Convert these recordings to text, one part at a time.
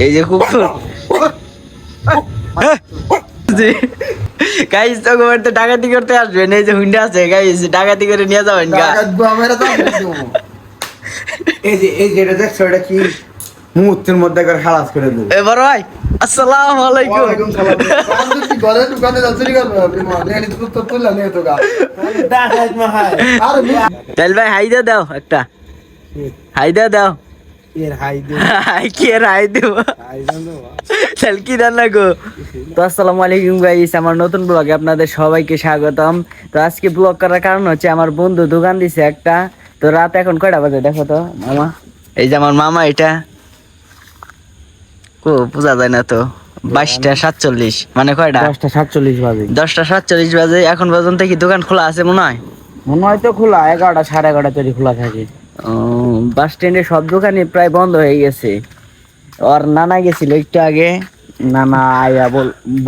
এই যে কুকুর গাইস তো গোবরতে ডাকাতি করতে আসবেন, এই যে হুন্ডা আছে গাইস, ডাকাতি করে নিয়ে যাবেন গা। এই যেটা দেখছো এটা কি মুহূর্তের মধ্যে করে খালাস করে দেবো। এবার ভাই আসসালামু আলাইকুম। ওয়ালাইকুম সালাম। তুই ঘরে দোকানে যাচ্ছিস কেন? নেনি তো তুললা নিয়ে তো গা। তাইল ভাই হাইদা দাও একটা, হাইদা দাও। কি এর হাই দেব তাহলে কি দান লাগো। তো আসসালামু আলাইকুম গাইস, আমার নতুন ব্লগে আপনাদের সবাইকে স্বাগতম। তো আজকে ব্লগ করার কারণ হচ্ছে আমার বন্ধু দোকান দিছে একটা। তো রাত এখন কয়টা বাজে দেখো তো মামা, এই যে আমার মামা, এটা ও বোঝা যায় না তো, 22:47 মানে কয়টা, 10:47 বাজে। 10:47 বাজে। এখন পর্যন্ত কি দোকান খোলা আছে মনে হয়? মনে হয় তো খোলা 11টা 11:30 তৈরি খোলা থাকে। বাস স্ট্যান্ডে সব দোকানই প্রায় বন্ধ হয়ে গেছে। ওর নানা গেছিল একটু আগে, নানা আয়া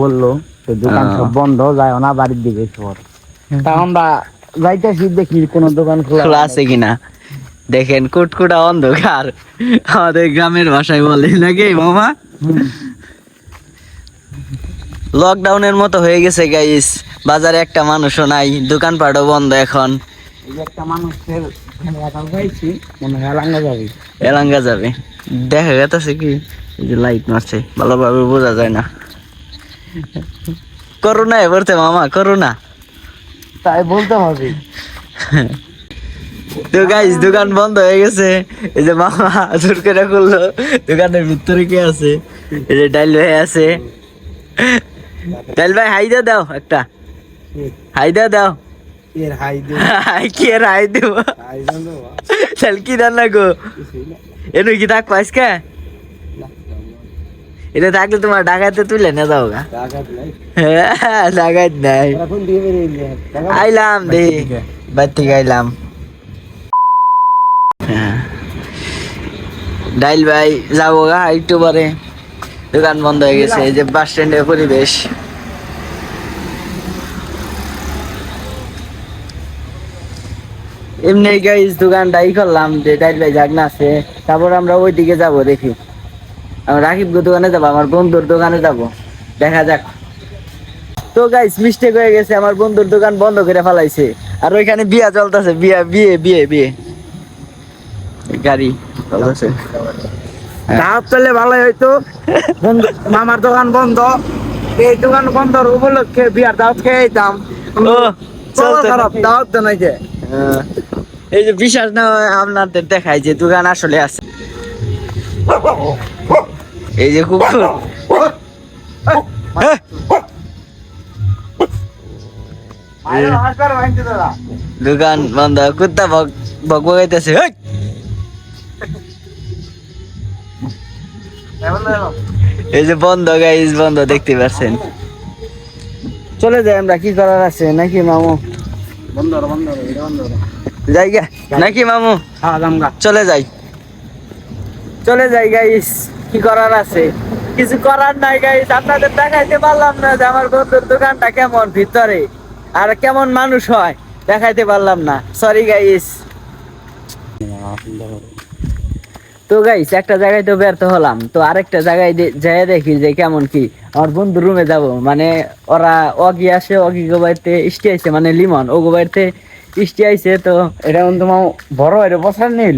বললো তো দোকান সব বন্ধ, যায় না বাড়ির দিকে সর। তা আমরা যাইতেছি দেখি কোন দোকান খোলা আছে কিনা। দেখেন কুটকুটা অন্ধকার, আমাদের গ্রামের ভাষায় বলে নাকি মামা। লকডাউনের মতো হয়ে গেছে গাইস, বাজারে একটা মানুষও নাই, দোকানপাটও বন্ধ এখন। একটা মানুষের যাইছি মনে হয় এলাঙ্গা যাবে। এলাঙ্গা যাবে, দেখা গেছে কি এই যে লাইট মারছে, ভালোভাবে বোঝা যায় না। করোনা এবারতে মামা, করোনা তাই বলতে হবে। তো গাইস দোকান বন্ধ হয়ে গেছে, এই যে মামা জোর করে খুললো। দোকানের ভিতরে কে আছে? এই যে ডাইল ভাই আছে। ডাইল ভাই হাইদা দাও একটা, হাইদা দাও। এর হাই দে কি এর হাই দেব হাই জানো তাহলে কি দান লাগো। এনু কি থাক পাইস কে? এটা থাকলে তোমার ডাকাতে তুলে না যাও গা। টাকাত নাই হ্যাঁ ডাকাত নাই। এখন দিয়ে বেরিয়ে আইলাম দে বাড়ি থেকে আইলাম। ডাইল ভাই যাবো গা একটু পরে, দোকান বন্ধ হয়ে গেছে। এই যে বাস স্ট্যান্ডের পরিবেশ। এমনি গাইস দোকানটাই করলাম যে ডাইল ভাই জাগনা আছে, তারপর আমরা ওই দিকে যাবো। দেখি আমি রাকিব দোকানে যাবো, আমার বন্ধুর দোকানে যাব, দেখা যাক। তো গাইস মিস্টেক হয়ে গেছে, আমার বন্ধুর দোকান বন্ধ করে ফেলাইছে। আর ওইখানে বিয়া চলতেছে, বিয়ে বিয়ে বিয়ে বিয়ে গাড়ি চলতেছে। দাওয়াত চললে ভালোই হইতো। মামার দোকান বন্ধ, এই দোকান বন্ধ উপলক্ষে বিয়ার দাওয়াত খেয়ে যেতাম। ও চলতে খারাপ নাকি? দাওয়াত তো নাই যে। এই যে বিশ্বাস না হয় আপনাদের দেখায় যে দোকান আসলে আছে। এই যে কুকুর দোকান বন্ধ, কুত্তা ভগ বগাইতেছে। এই যে বন্ধ গাইস, বন্ধ দেখতে পাচ্ছেন। চলে যাই আমরা, কি করার আছে নাকি মামু? বন্ধ বন্ধ বন্ধ যাই গা নাকি মামু? হ্যাঁ জামগা চলে যাই, চলে যাই গাইস, কি করার আছে? কিছু করার নাই গাইস, আপনাদের দেখাইতে পারলাম না যে আমার বন্ধুর দোকানটা কেমন ভিতরে আর কেমন মানুষ হয়, দেখাইতে পারলাম না, সরি গাইস। তো গাইস একটা জায়গায় তো ব্যর্থ হলাম, তো আরেকটা জায়গায় যাই দেখি যে কেমন কি। আমার বন্ধু রুমে যাব, মানে ওরা অগি আসে, অগি গোবাইতে ইষ্টি আইছে, মানে লিমন ও গোবাইতে ইষ্টি আইছে। তো এটা তোমার বড় এটা পছন্দ নেই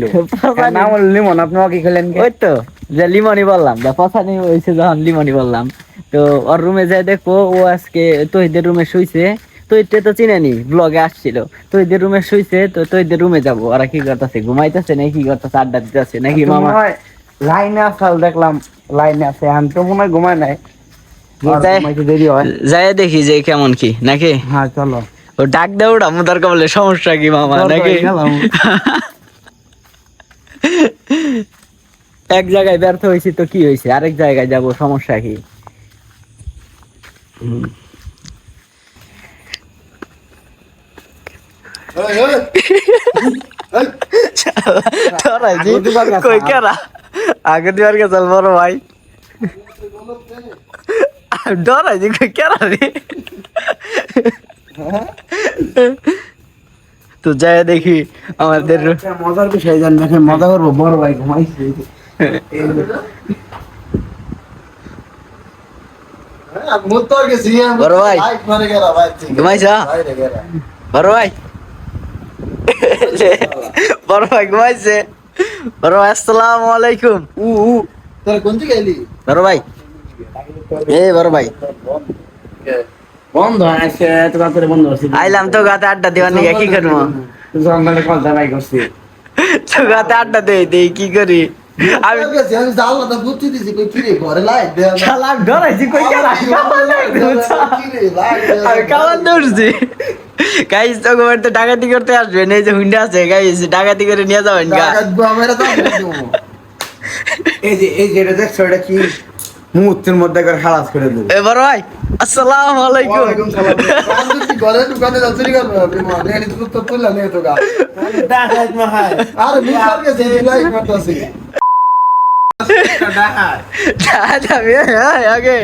নাম হলো লিমন, আপনি কি খেলেন? ওই তো যে লিমনই বললাম, পছানি হয়েছে যখন লিমনই বললাম। তো ওর রুমে যাই দেখো, ও আজকে তহিদের রুমে শুইছে। তহিদে তো চিনেনি, ব্লগে আসছিল। তহিদের রুমে শুইছে, তো তহিদের রুমে যাবো। ওরা কি করতেছে, ঘুমাইতেছে নাকি কি করতেছে, আড্ডা দিতেছে নাকি মামা? লাইনে আসাল দেখলাম, লাইনে আছে, আমি তো মনে হয় ঘুমায় নাই। দেরি হয়, যাই দেখি যে কেমন কি নাকি। হ্যাঁ চলো। ও ডাক দেয় ওটা মুদার কবলে, সমস্যা কি মামা নাকি? এক জায়গায় ব্যর্থ হয়েছি তো কি হয়েছে, আরেক জায়গায় যাব, সমস্যা কি? আগে দিবার গেছাল বড় ভাই, ডরাই যে কেরা রে। তো যাই দেখি আমাদের মজার বিষয় জান, দেখেন মজা করবো। বড় ভাই ঘুমাইছে, বড় ভাই ঘুমাইছ বড় ভাই বড় ভাই ঘুমাইছে বড় ভাই আসসালামু আলাইকুম বড় ভাই বড় ভাই বন্ধ আছে তো রাতে বন্ধ আছে আইলাম তো গাতে আড্ডা দেওয়ার নিয়ে কি করবো জঙ্গলে কথা নাই করছি তো গাতে আড্ডা দেই কি করি আমি শালা ডরাইছি কই গেলা আমি কামান দৌড়ছি গাইস তো তো ডাকাতি করতে আসবেন এই যে হুন্ডা আছে গাইস ডাকাতি করে নিয়ে যাবেন গা এই যে এটা দেখছো এটা কি মুহূর্তের মধ্যে করে খালাস করে দেবো এ বড় ভাই আসসালামু আলাইকুম আগে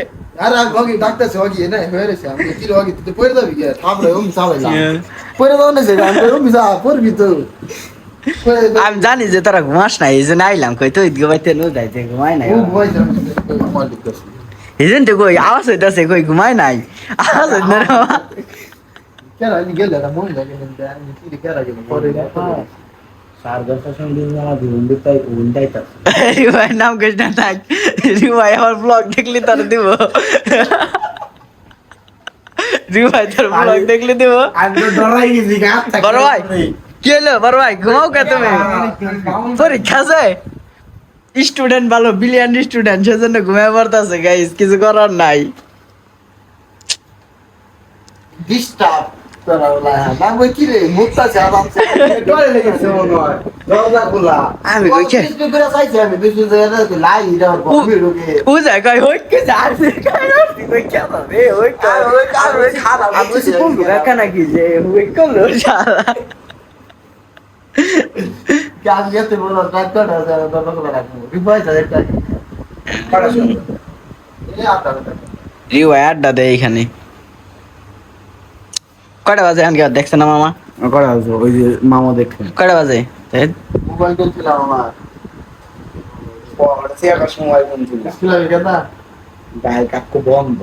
আমি জানি যে তোরা ঘুমাস নাই এই জন্য আইলাম কই তো ঘুমাইতে নো যাইতে ঘুমাই নাই এই জন্য তো কই আওয়াজ হইতাছে কই ঘুমাই নাই আওয়াজ হইতে রিভাই নাম কৃষ্ণ থাক রিভাই আমার ব্লগ দেখলি তার দিব রিভাই তোর ব্লগ দেখলি দিব বড় ভাই কি হলো বড় ভাই ঘুমাও কে তুমি পরীক্ষা আছে স্টুডেন্ট ভালো বিলিয়ন স্টুডেন্ট সেজন্য ঘুমিয়ে পড়তেছে গাইস কিছু করার নাই ডিস্টার্ব করা হলা না কই কি রে মুক্তা চা বামছে ডরে লেগেছে মনে হয় দরজা খোলা আমি কই কে বিশ করে চাইছি আমি বিশ জায়গা লাই দেওয়ার পর ঢুকে ও জায়গায় হই কে যাচ্ছে কই কে রে ওই ওই খারাপ আমি কিছু বলবো কাকা নাকি যে ওই করলো শালা কাজ যেতে বলো কাজ করা যায় দরজা খোলা রাখবো রিভাই যায় একটা করা শুনো এই আপনার রিভাই আড্ডা দেয় এখানে কয়টা বাজে আনকে দেখছে না মামা করা আছে ওই যে মামা দেখেন কয়টা বাজে মোবাইল ছিল আমার পরে সেটা সময় কোন ছিল ছিল কেনা গায়ে কাকু বন্ধ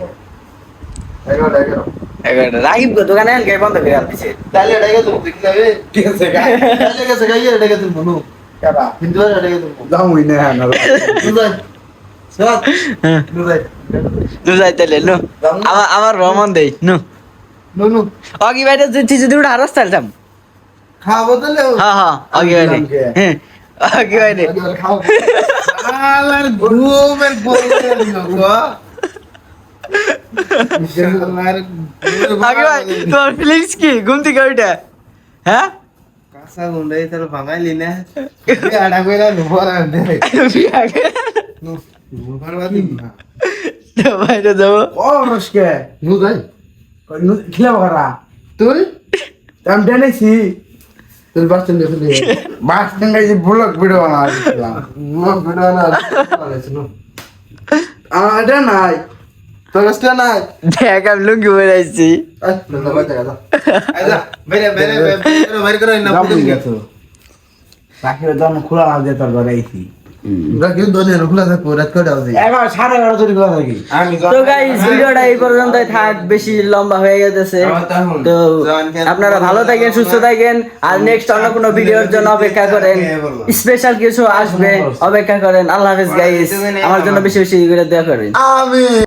এগারো রাহিব দোকানে আনকে বন্ধ করে দিছে তাহলে এটাকে তুমি দেখতে হবে ঠিক আছে তাহলে গেছে গাইয়ে এটাকে তুমি বলো কাবা কিন্তু এটাকে তুমি যামই না না বুঝাই সব বুঝাই তুই যাইতেলে নো আমার ভ্রমণ দেই নো নুনু অগি বাইরে যদি উঠে হারাস চালতাম খাবো তাহলে হ্যাঁ অগি বাইরে হ্যাঁ অগি বাইরে খাও আলার ঘুমের বলে গো অগি ভাই তোমার ফিলিংস কি ঘুম থেকে উঠে হ্যাঁ কাঁচা গুন্ডাই তোর ভাঙাইলি না আড়া কইরা নুবরা দে নুবরা দিন না বাইরে যাবো ও রসকে নু যাই খেলা করা তুই আমি জানিছি তুই বাচ্চা দেখলি মাছ টেঙ্গা যে ব্লগ ভিডিও বানাইছিলাম নো ভিডিও না নো এটা নাই তোর কাছে নাই দেখ আমি লুঙ্গি পরে আইছি এই না বাচ্চা গাদা আইজা বেরে বেরে করে না যাবই গেছো রাখির দম খোলা না দিয়ে তোর ঘরে আইছি রাখি দনে রুখলা থাকো রাত করে আছি 11:30 তৈরি করা থাকি আমি তো গাইস ভিডিওটা এই পর্যন্তই থাক বেশি লম্বা হয়ে গেছে তো আপনারা ভালো থাকেন সুস্থ থাকেন আর নেক্সট অন্য কোনো ভিডিওর জন্য অপেক্ষা করেন স্পেশাল কিছু আসবে অপেক্ষা করেন আল্লাহ হাফেজ গাইস আমার জন্য বেশি বেশি করে দোয়া করেন আমি